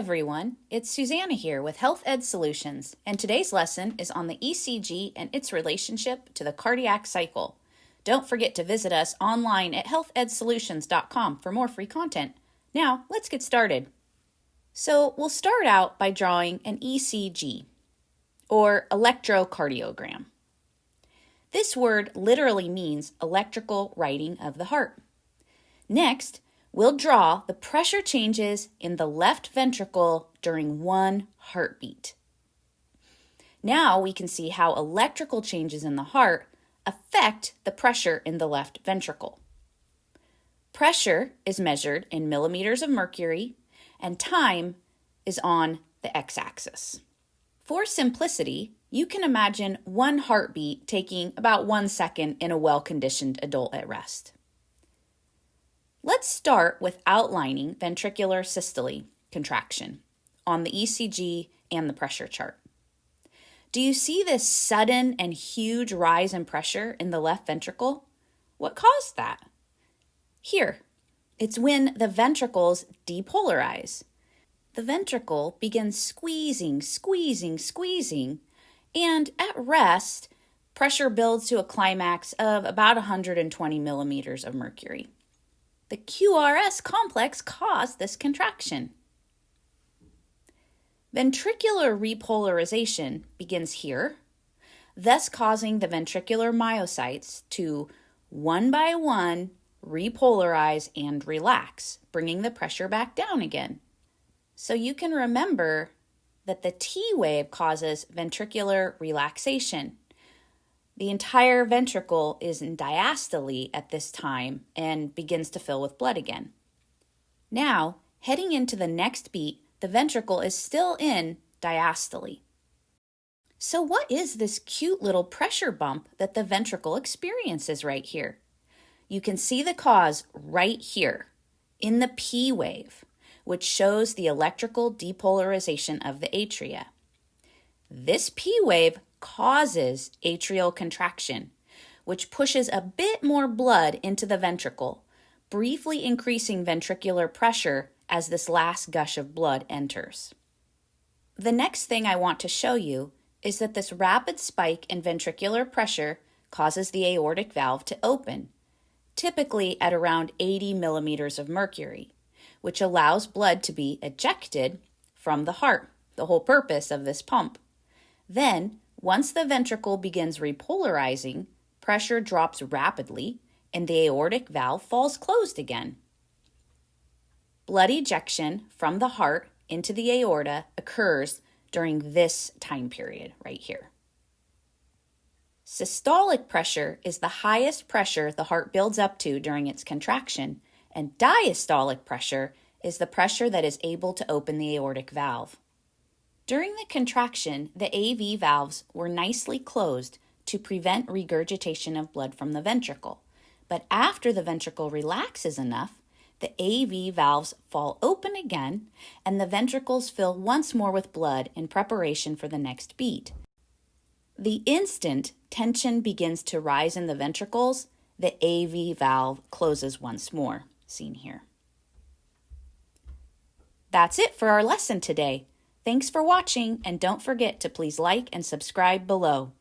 everyone, it's Susanna here with Health Ed Solutions, and today's lesson is on the ECG and its relationship to the cardiac cycle. Don't forget to visit us online at healthedsolutions.com for more free content. Now, let's get started. So, we'll start out by drawing an ECG, or electrocardiogram. This word literally means electrical writing of the heart. Next, we'll draw the pressure changes in the left ventricle during one heartbeat. Now we can see how electrical changes in the heart affect the pressure in the left ventricle. Pressure is measured in millimeters of mercury, and time is on the x-axis. For simplicity, you can imagine one heartbeat taking about 1 second in a well-conditioned adult at rest. Let's start with outlining ventricular systole contraction on the ECG and the pressure chart. Do you see this sudden and huge rise in pressure in the left ventricle? What caused that? Here, it's when the ventricles depolarize. The ventricle begins squeezing, and at rest, pressure builds to a climax of about 120 millimeters of mercury. The QRS complex caused this contraction. Ventricular repolarization begins here, thus causing the ventricular myocytes to, one by one, repolarize and relax, bringing the pressure back down again. So you can remember that the T wave causes ventricular relaxation. The entire ventricle is in diastole at this time and begins to fill with blood again. Now, heading into the next beat, the ventricle is still in diastole. So what is this cute little pressure bump that the ventricle experiences right here? You can see the cause right here in the P wave, which shows the electrical depolarization of the atria. This P wave causes atrial contraction, which pushes a bit more blood into the ventricle, briefly increasing ventricular pressure as this last gush of blood enters. The next thing I want to show you is that this rapid spike in ventricular pressure causes the aortic valve to open, typically at around 80 millimeters of mercury, which allows blood to be ejected from the heart, the whole purpose of this pump. Then, once the ventricle begins repolarizing, pressure drops rapidly and the aortic valve falls closed again. Blood ejection from the heart into the aorta occurs during this time period right here. Systolic pressure is the highest pressure the heart builds up to during its contraction, and diastolic pressure is the pressure that is able to open the aortic valve. During the contraction, the AV valves were nicely closed to prevent regurgitation of blood from the ventricle. But after the ventricle relaxes enough, the AV valves fall open again and the ventricles fill once more with blood in preparation for the next beat. The instant tension begins to rise in the ventricles, the AV valve closes once more, seen here. That's it for our lesson today. Thanks for watching, and don't forget to please like and subscribe below.